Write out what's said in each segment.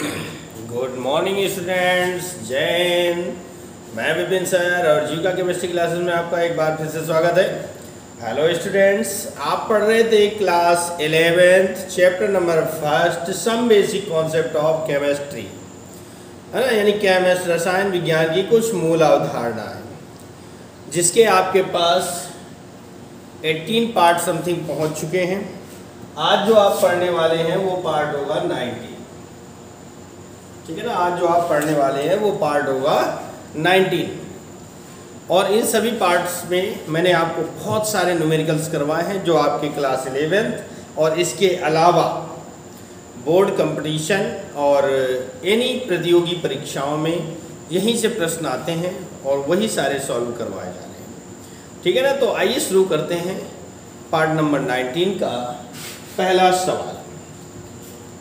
Good morning students, जय हिंद। मैं Vipin sir और जीका केमिस्ट्री क्लासेस में आपका एक बार फिर से स्वागत है। हेलो स्टूडेंट्स, आप पढ़ रहे थे class 11th chapter number 1 some basic concept of chemistry, है ना, यानी केमिस्ट रसायन विज्ञान की कुछ मूल अवधारणाएं, जिसके आपके पास 18 पार्ट समथिंग पहुंच चुके हैं। आज जो आप पढ़ने वाले हैं वो पार्ट होगा 19, ठीक है ना। आज जो आप पढ़ने वाले हैं वो पार्ट होगा 19 और इन सभी पार्ट्स में मैंने आपको बहुत सारे न्यूमेरिकल्स करवाए हैं जो आपके क्लास 11th और इसके अलावा बोर्ड कंपटीशन और एनी प्रतियोगी परीक्षाओं में यहीं से प्रश्न आते हैं और वही सारे सॉल्व करवाए जा रहे हैं, ठीक है ना। तो आइए शुरू करते हैं पार्ट नंबर 19 का पहला सवाल।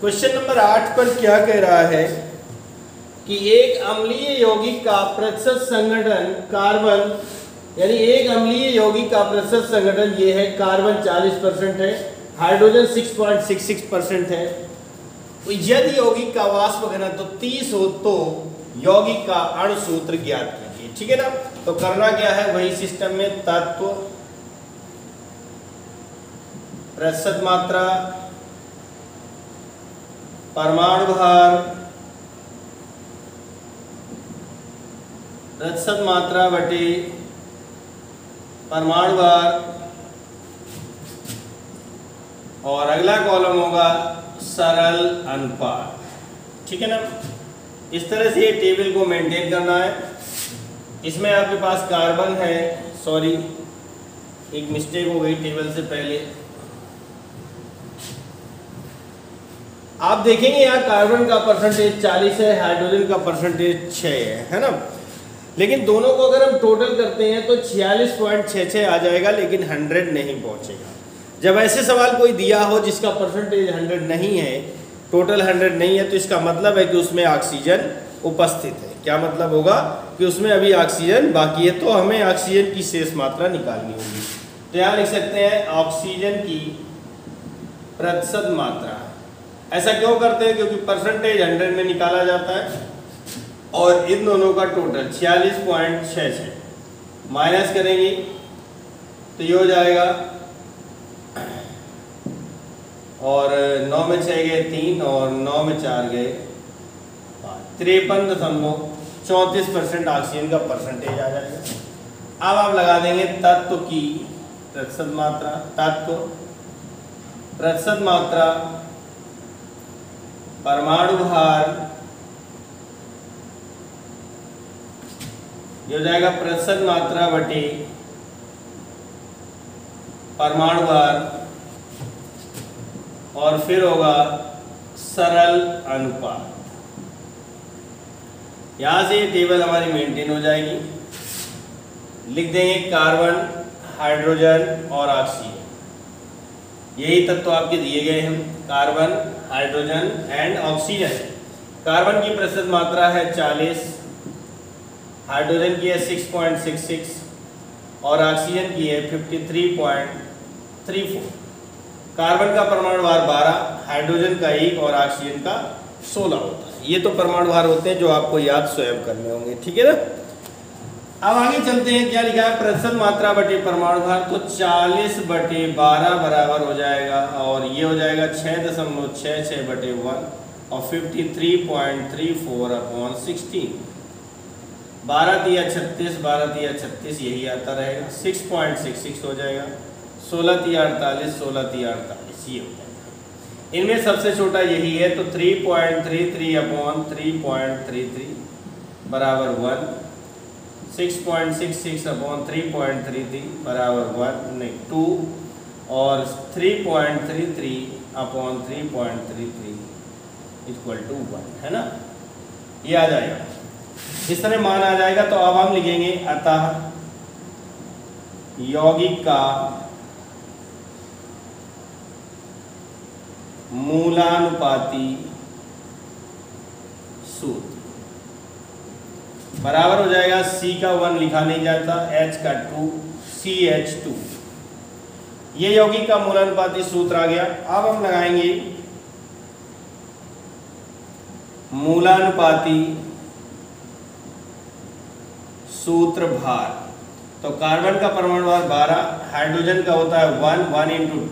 क्वेश्चन नंबर 8 पर क्या कह रहा है कि एक अम्लीय यौगिक का प्रतिशत संगठन कार्बन, यानी एक अम्लीय यौगिक का प्रतिशत संगठन ये है, कार्बन 40% है, हाइड्रोजन 6.66% है। तो यदि यौगिक का वाष्प घनत्व 30 हो तो यौगिक का अणु सूत्र ज्ञात कीजिए, ठीक है ना। तो करना क्या है, वही सिस्टम में तत्व, प्रतिशत मात्रा, परमाणु भार, प्रतिशत मात्रा बटे परमाणु भार, और अगला कॉलम होगा सरल अनुपात, ठीक है ना। इस तरह से ये टेबल को मेंटेन करना है। इसमें आपके पास कार्बन है, सॉरी एक मिस्टेक हो गई टेबल से पहले। आप देखेंगे यहाँ कार्बन का परसेंटेज 40 है, हाइड्रोजन का परसेंटेज 6 है ना। लेकिन दोनों को अगर हम टोटल करते हैं तो 46.66 आ जाएगा, लेकिन 100 नहीं पहुंचेगा। जब ऐसे सवाल कोई दिया हो जिसका परसेंटेज 100 नहीं है, टोटल 100 नहीं है, तो इसका मतलब है कि उसमें ऑक्सीजन उपस्थित है। क्या मतलब होगा कि उसमें अभी ऑक्सीजन बाकी है, तो हमें ऑक्सीजन की शेष मात्रा निकालनी होगी। तो यहाँ लिख सकते हैं ऑक्सीजन की प्रतिशत मात्रा। ऐसा क्यों करते हैं, क्योंकि परसेंटेज 100 में निकाला जाता है और इन दोनों का टोटल 46.66 माइनस करेंगे तो ये हो जाएगा, और 9 में 6 गए 3 और 9 में 4 गए 53.34% ऑक्सीजन का परसेंटेज आ जाएगा। अब आप लगा देंगे तत्व की प्रतिशत मात्रा, तत्व, प्रतिशत मात्रा, परमाणु भार, ये हो जाएगा प्रतिशत मात्रा बटे परमाणु भार, और फिर होगा सरल अनुपात। यहां से ये टेबल हमारी मेंटेन हो जाएगी। लिख देंगे कार्बन, हाइड्रोजन और ऑक्सीजन, यही तत्व आपके दिए गए हैं, carbon, hydrogen and oxygen. Carbon की प्रतिशत मात्रा है 40, हाइड्रोजन की है 6.66 और ऑक्सीजन की है 53.34। कार्बन का परमाणु भार 12, हाइड्रोजन का 1 और ऑक्सीजन का 16 होता है। ये तो परमाणु भार होते हैं जो आपको याद स्वयं करने होंगे, ठीक है ना। अब आगे चलते हैं, क्या लिखा है, प्रतिशत मात्रा बटे परमाणु भार। तो 40/12 बराबर हो जाएगा, और ये हो जाएगा 6.66 बटे 1 और 53.34/16। 12 तिया 36, 12 तिया 36, यही आता रहेगा। 6.66 हो जाएगा। 16 तिया 48, 16 तिया 48, ये हो जाएगा। इनमें सबसे छोटा यही है, तो 3.33/3.33 बराबर 1, 6.66/3.33 बराबर 2 और 3.33/3.33 इक्वल टू 1, है ना। ये आ जाएगा, इस तरह मान आ जाएगा। तो अब हम लिखेंगे अतः यौगिक का मूलानुपाती सूत्र बराबर हो जाएगा, C का 1 लिखा नहीं जाता, H का 2, CH2। ये यौगिक का मूलानुपाती सूत्र आ गया। अब हम लगाएंगे मूलानुपाती सूत्र भार। तो कार्बन का परमाणु भार 12, हाइड्रोजन का होता है 1 ×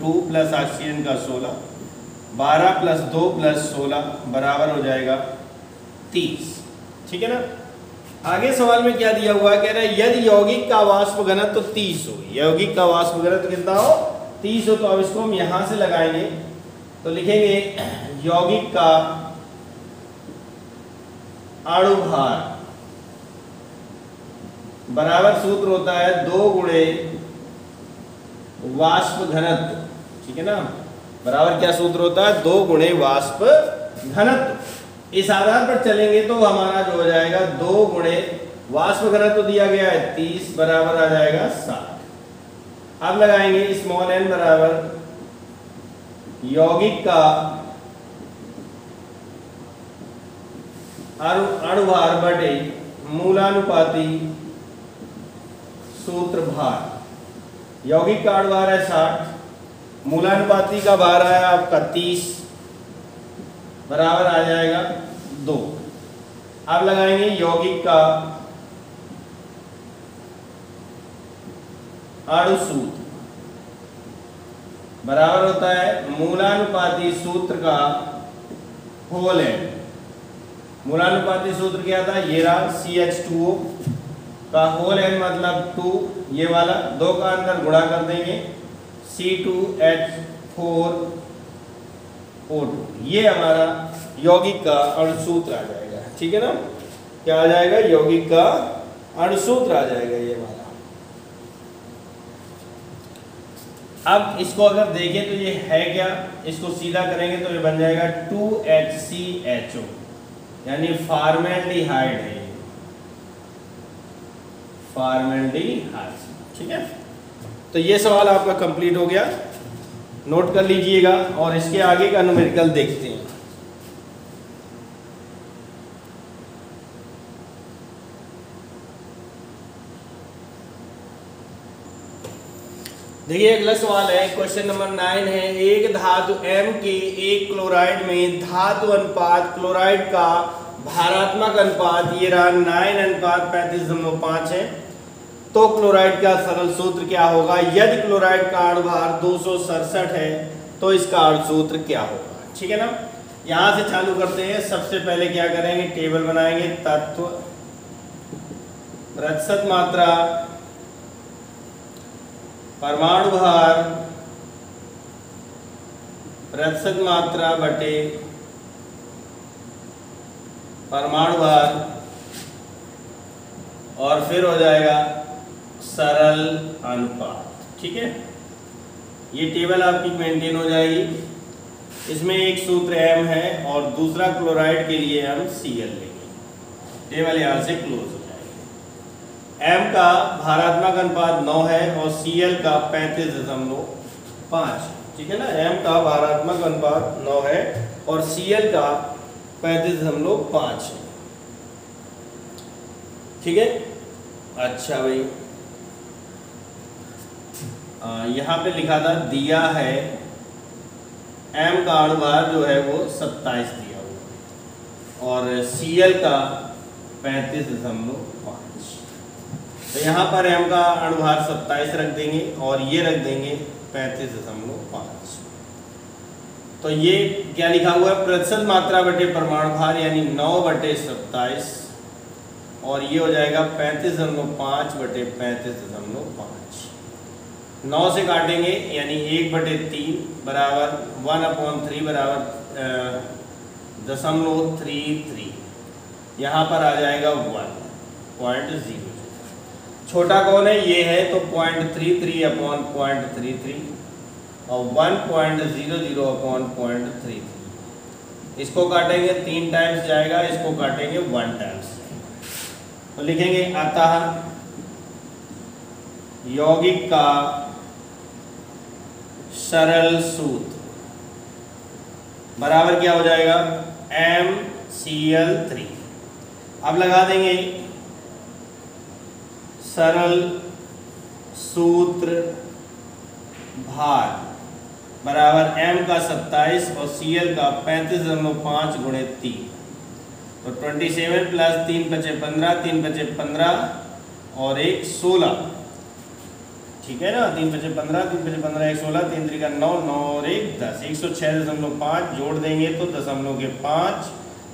2 प्लस ऑक्सीजन का 16, 12 + 2 + 16 बराबर हो जाएगा 30। ठीक है ना। आगे सवाल में क्या दिया हुआ है, कह रहा है यदि यौगिक का वाष्प घनत्व 30 हो, यौगिक का वाष्प घनत्व कितना हो 30 हो, तो अब इसको हम यहां से लगाएंगे तो लिखेंगे यौगिक का अणु भार बराबर सूत्र होता है 2 × वाष्प घनत्व। ठीक है ना, बराबर क्या सूत्र होता है 2 × वाष्प घनत्व। इस आधार पर चलेंगे तो हमारा जो हो जाएगा 2 × वाष्प घनत्व दिया गया है 30 बराबर आ जाएगा 60। अब लगाएंगे स्मॉल n बराबर यौगिक का अणुभार बटे मूलानुपाती सूत्र भार। यौगिक का अणुभार है 60, मूलानुपाती का भार है आपका 30 बराबर आ जाएगा 2। अब लगाएंगे यौगिक का अणु सूत्र बराबर होता है मूलानुपाती सूत्र का होल n। मूलानुपाती सूत्र क्या था, ये रहा CH2O का होल n मतलब 2, ये वाला 2 का अंदर गुणा कर देंगे C2H4O2, ये हमारा यौगिक का अणुसूत्र आ जाएगा। ठीक है ना, क्या आ जाएगा यौगिक का अणुसूत्र आ जाएगा ये वाला। अब इसको अगर देखें तो ये है क्या, इसको सीधा करेंगे तो ये बन जाएगा 2HCHO यानी फॉर्मेल्डिहाइड है, फॉर्मेल्डिहाइड। ठीक है, तो ये सवाल आपका कंप्लीट हो गया, नोट कर लीजिएगा और इसके आगे का न्यूमेरिकल देखते हैं। देखिए अगला सवाल है, क्वेश्चन नंबर 9 है, एक धातु M के एक क्लोराइड में धातु अनुपात क्लोराइड का भारात्मक अनुपात ये रहा 9:35.5 है, तो क्लोराइड का सरल सूत्र क्या होगा। यदि क्लोराइड का अणुभार 267 है तो इसका अणुसूत्र क्या होगा। ठीक है ना, यहां से चालू करते हैं। सबसे पहले क्या करेंगे, टेबल बनाएंगे, तत्व प्रतिशत मात्रा परमाणु भार प्रतिशत मात्रा बटे परमाणु भार और फिर हो जाएगा सरल अनुपात। ठीक है, ये टेबल आपकी मेंटेन हो जाएगी। इसमें एक सूत्र m है और दूसरा क्लोराइड के लिए हम Cl लेंगे। टेबल यहाँ से क्लोज हो जाएगी। m का भारात्मक अनुपात 9 है और Cl का 35.5। ठीक है ना, m का भारात्मक अनुपात 9 है और Cl का 35.5 है। ठीक है, अच्छा भाई, यहाँ पे लिखा था दिया है m का अणुभार जो है वो 27 दिया हुआ और Cl का 35.5। तो यहाँ पर m का अणुभार 27 रख देंगे और ये रख देंगे 35.5। तो ये क्या लिखा हुआ है, प्रतिशत मात्रा बटे परमाणु भार यानी 9/27 और ये हो जाएगा 35.5 बटे 35.5। 9 से काटेंगे यानी 1/3 बराबर 1/3 बराबर 0.33। यहाँ पर आ जाएगा 1.0। छोटा कौन है, ये है, तो 0.33/0.33 और 1.00/0.33। इसको काटेंगे 3 टाइम्स जाएगा, इसको काटेंगे 1 टाइम्स। तो लिखेंगे अतः यौगिक का सरल सूत्र बराबर क्या हो जाएगा MCl3। अब लगा देंगे सरल सूत्र भार बराबर m का 27 और Cl का 35.5 × 3 तो 27 प्लस 3 पचे 15, 3 पचे 15 और 1 16, ठीक है ना। 3 पचे 15, 3 पचे 15, 1 16, 3 3 का 9, 9 और 1 10, 106.5 जोड़ देंगे तो दशमलव के 5,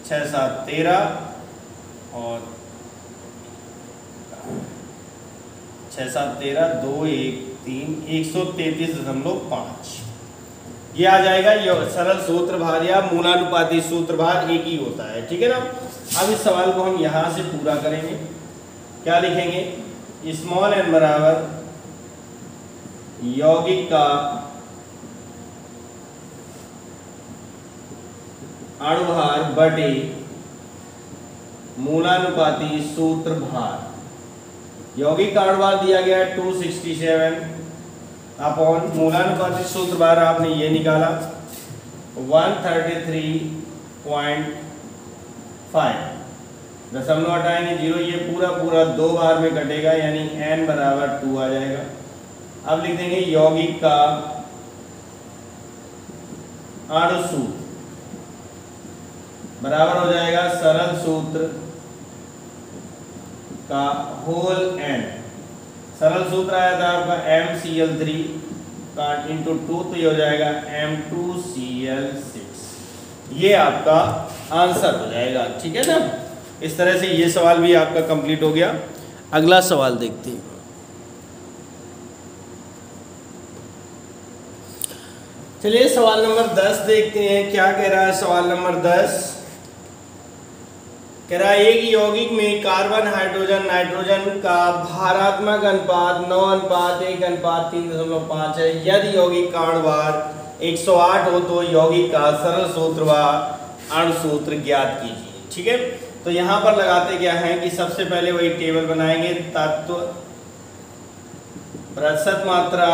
6 7 13 और 6 7 13, 2 1 3, 133.5। ये आ जाएगा। ये सरल सूत्र भार या मूलानुपाती सूत्र भार एक ही होता है, ठीक है ना। अब इस सवाल को हम यहां से पूरा करेंगे। क्या लिखेंगे? स्मॉल एन बराबर यौगिक का अणुभार बटे मूलानुपाती सूत्र भार। यौगिक का अणुभार दिया गया है 267 अपॉन मूलानुपाती सूत्र भार आपने ये निकाला 133.5। दशमलव हटाएंगे 0, ये पूरा पूरा 2 बार में कटेगा यानी n बराबर 2 आ जाएगा। अब लिख देंगे यौगिक का अणु सूत्र बराबर हो जाएगा सरल सूत्र का होल n। सरल सूत्र आया था आपका MCl3 का इंटू 2, तो ये हो जाएगा M2Cl6। ये आपका आंसर हो जाएगा, ठीक है ना। इस तरह से ये सवाल भी आपका कंप्लीट हो गया। अगला सवाल देखते हैं। चलिए सवाल नंबर 10 देखते हैं। क्या कह रहा है सवाल नंबर 10? कह रहा है एक यौगिक में कार्बन हाइड्रोजन नाइट्रोजन का भारात्मक अनुपात 9:1:3.5 है। यदि यौगिक का अणुभार 108 हो तो यौगिक का सरल सूत्र व अणु सूत्र ज्ञात कीजिए, ठीक है। तो यहाँ पर लगाते क्या है कि सबसे पहले वही टेबल बनाएंगे। तत्व, प्रतिशत मात्रा,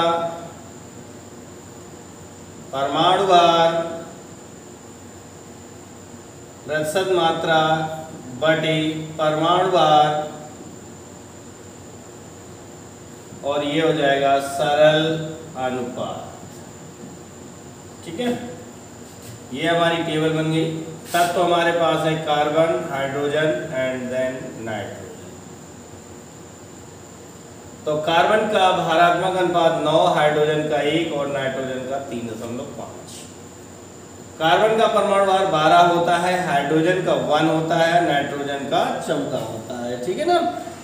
परमाणु भार, प्रतिशत मात्रा बटे परमाणु भार, और ये हो जाएगा सरल अनुपात, ठीक है। ये हमारी टेबल बन गई। तब तो हमारे पास है carbon, hydrogen and then nitrogen. तो कार्बन का भारात्मक अनुपात 9, हाइड्रोजन का 1 और नाइट्रोजन का 3.5। कार्बन का परमाणु भार 12 होता है, हाइड्रोजन का 1 होता है, नाइट्रोजन का 14 होता है, ठीक है ना।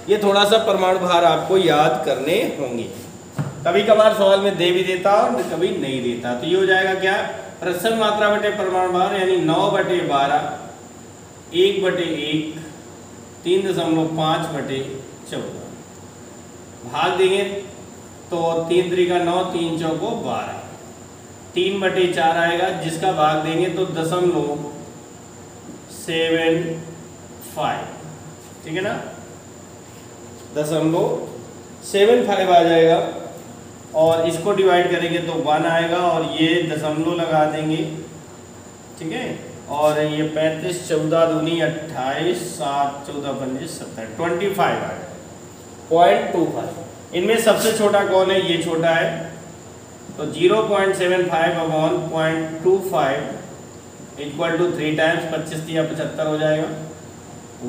ये थोड़ा सा परमाणु भार आपको याद करने होंगे। कभी कभार सवाल में दे भी देता और कभी नहीं देता। तो ये हो जाएगा क्या? प्रतिशत मात्रा बटे परमाणु भार यानी 9/12, 1/1, 3.5/14। भाग देंगे तो 3 3 का 9, 3 चौको 12, 3/4 आएगा, जिसका भाग देंगे तो 0.75, ठीक है ना। 0.75 आ जाएगा और इसको डिवाइड करेंगे तो 1 आएगा और ये दशमलव लगा देंगे, ठीक है। और ये 35 14 दूनी 28 7 14 25 70 25 आएगा, 0.25। इनमें सबसे छोटा कौन है? ये छोटा है। तो 0.75/0.25 इक्वल टू 3 टाइम्स 25 या 75 हो जाएगा।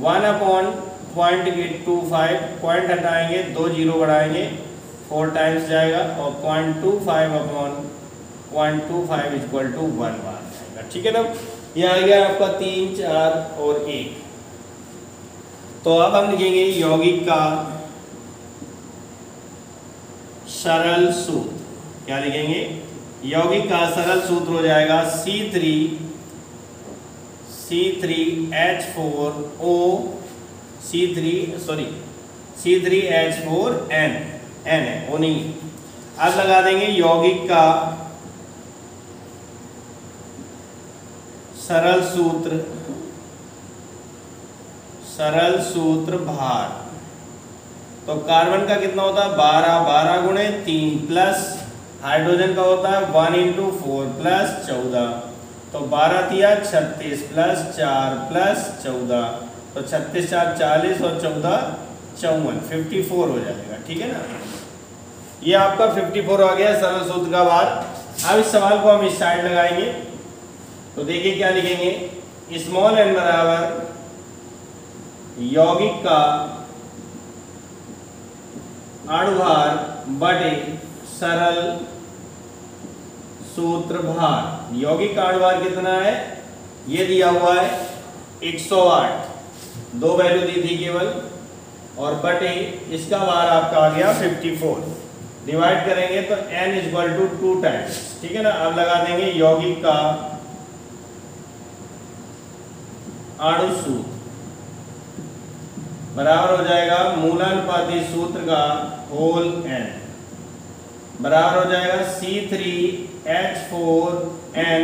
1/0.25, पॉइंट हटाएंगे 2 0 बढ़ाएंगे 4 टाइम्स जाएगा और 0.25/0.25 इक्वल टू 1 बार जाएगा, ठीक है ना। ये आ गया आपका 3 4 और 1। तो अब हम लिखेंगे यौगिक का सरल सूत्र। क्या लिखेंगे? यौगिक का सरल सूत्र हो जाएगा C3H4O C3H4N, N है वो नहीं। अब लगा देंगे यौगिक का सरल सूत्र भार। तो कार्बन का कितना होता है? 12 गुणे 3 प्लस हाइड्रोजन का होता है 1 × 4 प्लस 14। तो 12 दिया 36 प्लस 4 प्लस 14, तो 36 4 40 और 14 54, 54 हो जाएगा, ठीक है ना। ये आपका 54 आ गया सरल सूत्र का भार। अब इस सवाल को हम इस साइड लगाएंगे। तो देखिए क्या लिखेंगे? स्मॉल n बराबर यौगिक का अणुभार बटे सरल सूत्र भार। यौगिक का अणुभार कितना है, ये दिया हुआ है 108, दो वैल्यू दी थी केवल, और बटे इसका भार आपका आ गया 54। डिवाइड करेंगे तो n इक्वल टू 2 टाइम्स, ठीक है ना। अब लगा देंगे यौगिक का अणु सूत्र बराबर हो जाएगा मूलानुपाती सूत्र का होल n बराबर हो जाएगा C3H4n,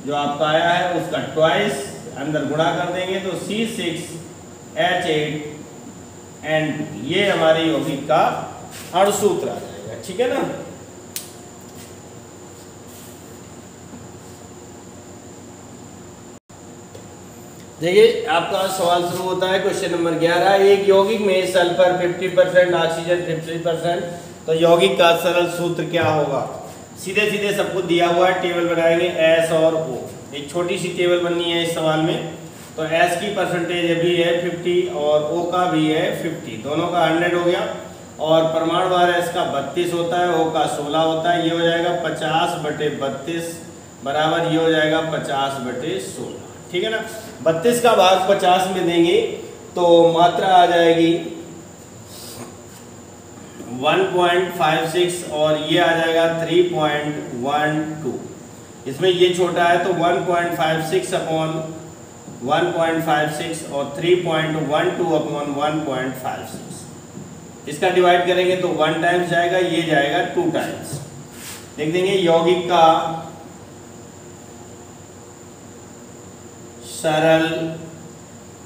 जो आपका आया है उसका ट्वाइस, अंदर गुणा कर देंगे तो C6H8n। ये हमारे यौगिक का अणु सूत्र आ जाएगा, ठीक है ना। देखिए आपका सवाल शुरू होता है क्वेश्चन नंबर 11। एक यौगिक में सल्फर 50%, ऑक्सीजन 50%, तो यौगिक का सरल सूत्र क्या होगा। सीधे सीधे सब कुछ दिया हुआ है, टेबल बनाएंगे S और O। एक छोटी सी टेबल बननी है इस सवाल में। तो S की परसेंटेज भी है 50 और O का भी है 50, दोनों का 100 हो गया। और परमाणु भार S का 32 होता है, O का 16 होता है। ये हो जाएगा 50/32 बराबर, ये हो जाएगा 50/16, ठीक है ना। 32 का भाग 50 में देंगे तो मात्रा आ जाएगी 1.56 और ये आ जाएगा 3.12। इसमें ये छोटा है तो 1.56/1.56 और 3.12/1.56। इसका डिवाइड करेंगे तो 1 टाइम्स जाएगा, ये जाएगा 2 टाइम्स। देख देंगे यौगिक का सरल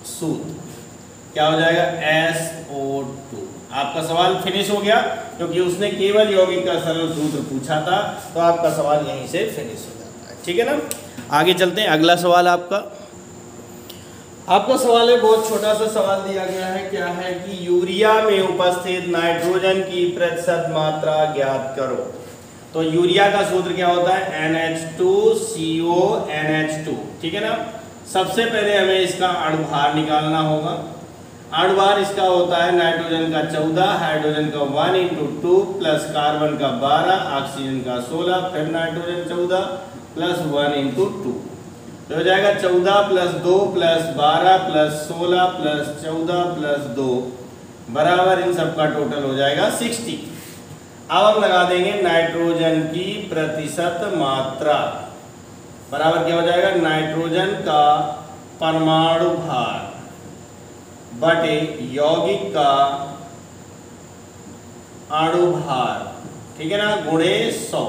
सूत्र क्या हो जाएगा, SO2। आपका सवाल फिनिश हो गया, क्योंकि उसने केवल यौगिक का सरल सूत्र पूछा था, तो आपका सवाल यहीं से फिनिश हो जाता है, ठीक है ना। आगे चलते हैं, अगला सवाल आपका सवाल है, बहुत छोटा सा सवाल दिया गया है। क्या है कि यूरिया में उपस्थित नाइट्रोजन की प्रतिशत मात्रा ज्ञात करो। तो यूरिया का सूत्र क्या होता है, NH2CONH2, ठीक है ना। सबसे पहले हमें इसका अणुभार निकालना होगा। अणुभार इसका होता है नाइट्रोजन का 14, हाइड्रोजन का 1 × 2 प्लस कार्बन का 12, ऑक्सीजन का 16, फिर नाइट्रोजन 14 प्लस 1 × 2, तो हो जाएगा 14 plus 2 plus 12 plus 16 plus 14 plus 2 बराबर, इन सब का टोटल हो जाएगा 60। अब हम लगा देंगे नाइट्रोजन की प्रतिशत मात्रा बराबर क्या हो जाएगा, नाइट्रोजन का परमाणु भार बटे यौगिक का अणु भार, ठीक है ना, गुणे 100।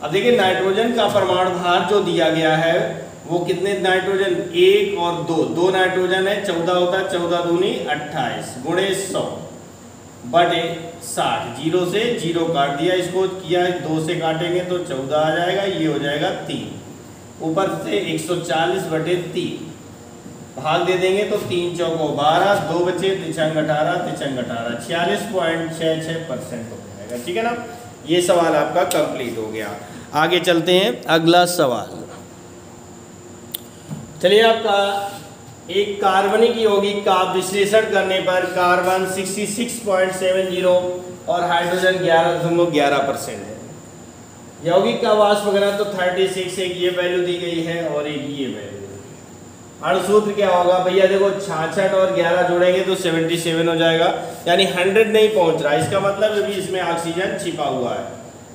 अब देखिए नाइट्रोजन का परमाणु भार जो दिया गया है वो कितने नाइट्रोजन, 1 और 2 नाइट्रोजन है, 14 होता है, 14 दूनी 28 गुणे 100 बटे 60। 0 से 0 काट दिया, इसको किया 2 से काटेंगे तो 14 आ जाएगा, ये हो जाएगा 3, ऊपर से 140/3 भाग दे देंगे तो 3 चौको 12, 2 बचे 3 18, 46.66% हो जाएगा, ठीक है ना। ये सवाल आपका कंप्लीट हो गया। आगे चलते हैं, अगला सवाल। चलिए आपका एक कार्बनिक यौगिक का विश्लेषण करने पर कार्बन 66.70 और हाइड्रोजन 11.11% है। यौगिक का वाष्प घनत्व तो 36, एक ये वैल्यू दी गई है और एक ये वैल्यू। अणु सूत्र क्या होगा भैया, देखो 66 और 11 जोड़ेंगे तो 77 हो जाएगा, यानी 100 नहीं पहुंच रहा। इसका मतलब अभी इसमें ऑक्सीजन छिपा हुआ है,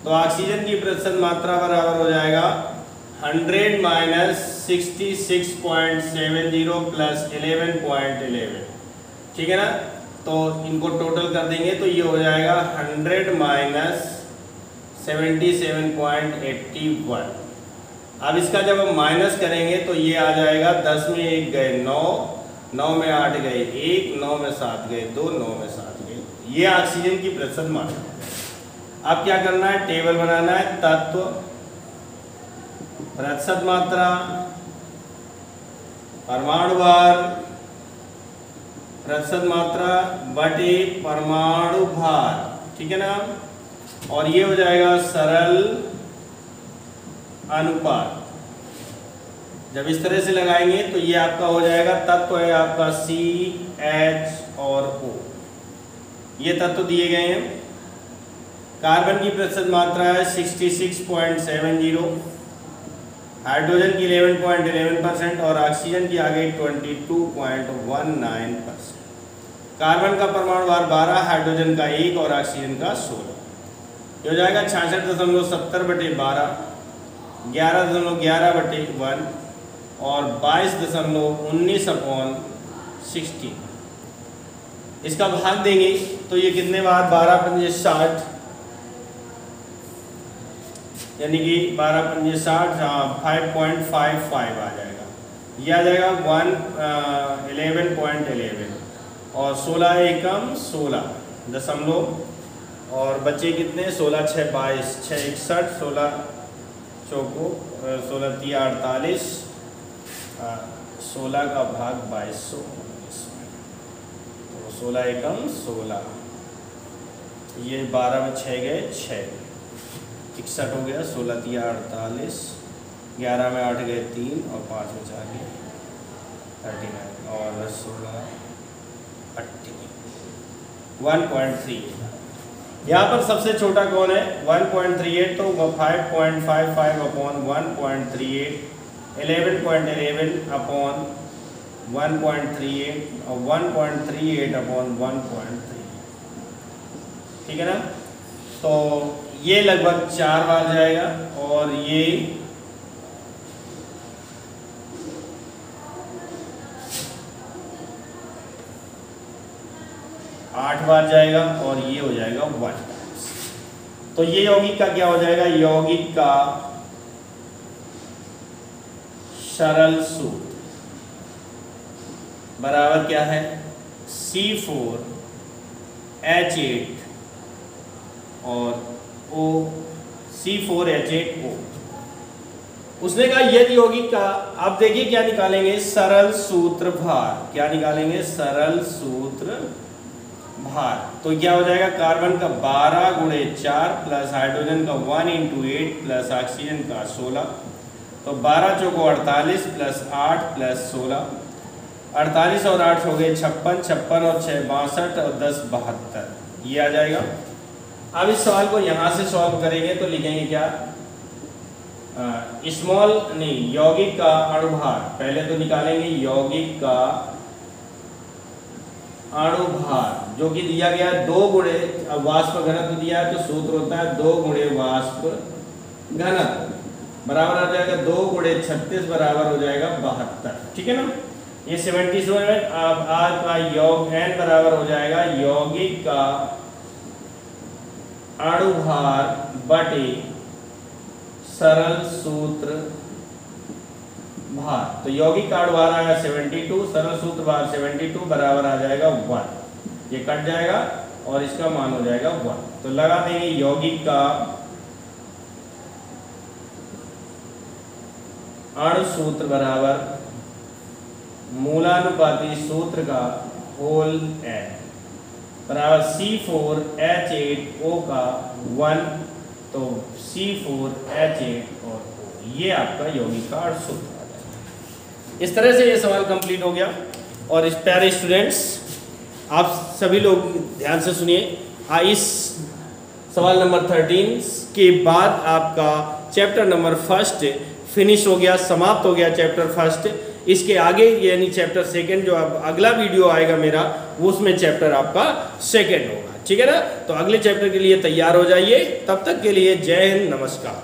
तो ऑक्सीजन की प्रतिशत मात्रा बराबर हो जाएगा 100 माइनस 66.70 प्लस 11.11, ठीक है ना। तो इनको टोटल कर देंगे तो ये हो जाएगा 100 माइनस 77.81। अब इसका जब हम माइनस करेंगे तो ये आ जाएगा 10 में 1 गए 9, 9 में 8 गए 1, 9 में 7 गए 2, 9 में 7 गए। ये ऑक्सीजन की प्रतिशत मात्रा है। अब क्या करना है, टेबल बनाना है, तत्व प्रतिशत मात्रा, परमाणु भार प्रतिशत मात्रा बटे परमाणु भार, ठीक है ना। और ये हो जाएगा सरल अनुपात, जब इस तरह से लगाएंगे तो ये आपका हो जाएगा, तत्व है आपका CH और O, ये तत्व दिए गए हैं। कार्बन की प्रतिशत मात्रा है 66.70, हाइड्रोजन की 11.11% और ऑक्सीजन की आ गई 22.19%। कार्बन का परमाणु भार 12, हाइड्रोजन का 1 और ऑक्सीजन का 16। ये हो जाएगा 66.70/12, 11.11/1 और 22.19/16। इसका भाग देंगे तो ये कितने बार 12×5 = 60, यानी कि 12×5 = 5.55 आ जाएगा। ये आ जाएगा 11.11 और 16 एकम 16 दशमलव, और बच्चे कितने 16 6 22, 6 61, 16 चौको 16 3 48, 16 का भाग 2200, तो 16 एकम 16, ये 12 में 6 गए 6, 61 हो गया, 16 3 48, 11 में 8 गए 3 और 5 में 4 गए 39 और 16 1.38। यहाँ पर सबसे छोटा कौन है 1.38, तो 5.55/1.38, 11.11/1.38 और 1.38/1.38, ठीक है ना। तो ये लगभग 4 बार जाएगा और ये 8 बार जाएगा और ये हो जाएगा 1 टाइम्स। तो ये यौगिक का क्या हो जाएगा, यौगिक का सरल सूत्र बराबर क्या है C4H8 और O, C4H8O। उसने कहा यदि यौगिक का, आप देखिए क्या निकालेंगे, सरल सूत्र भार, क्या निकालेंगे, सरल सूत्र भार। तो क्या हो जाएगा, कार्बन का 12×4 प्लस हाइड्रोजन का 1×8 प्लस ऑक्सीजन का 16, तो 12 चौको 48 प्लस 8 प्लस 16, 48 और 8 हो गए 56, 56 और 6 62 और 10 72, ये आ जाएगा। अब इस सवाल को यहाँ से सॉल्व करेंगे तो लिखेंगे क्या, स्मॉल नहीं, यौगिक का अणुभार, पहले तो निकालेंगे यौगिक का अणुभार जो कि दिया गया 2 गुणे वाष्प घनत्व दिया है, तो सूत्र होता है 2 गुणे वाष्प घनत्व बराबर आ जाएगा 2 गुणे 36 बराबर हो जाएगा 72, ठीक है ना। ये 77 अब आज का योग n बराबर हो जाएगा यौगिक का अणुभार बटे सरल सूत्र भार। तो यौगिक का अणुभार आया 72, सरल सूत्र भार 72 बराबर आ जाएगा 1, ये कट जाएगा और इसका मान हो जाएगा 1। तो लगा देंगे यौगिक का अणु सूत्र बराबर मूलानुपाती सूत्र का होल n बराबर C4H8O का 1, तो C4H8 और O, ये आपका यौगिक का अणु सूत्र आ जाएगा। इस तरह से ये सवाल कंप्लीट हो गया। और इस प्यारे स्टूडेंट्स, आप सभी लोग ध्यान से सुनिए, इस सवाल नंबर 13 के बाद आपका चैप्टर नंबर 1 फिनिश हो गया, समाप्त हो गया चैप्टर 1। इसके आगे यानी चैप्टर 2 जो अब अगला वीडियो आएगा मेरा, उसमें चैप्टर आपका 2 होगा, ठीक है ना। तो अगले चैप्टर के लिए तैयार हो जाइए, तब तक के लिए जय हिंद, नमस्कार।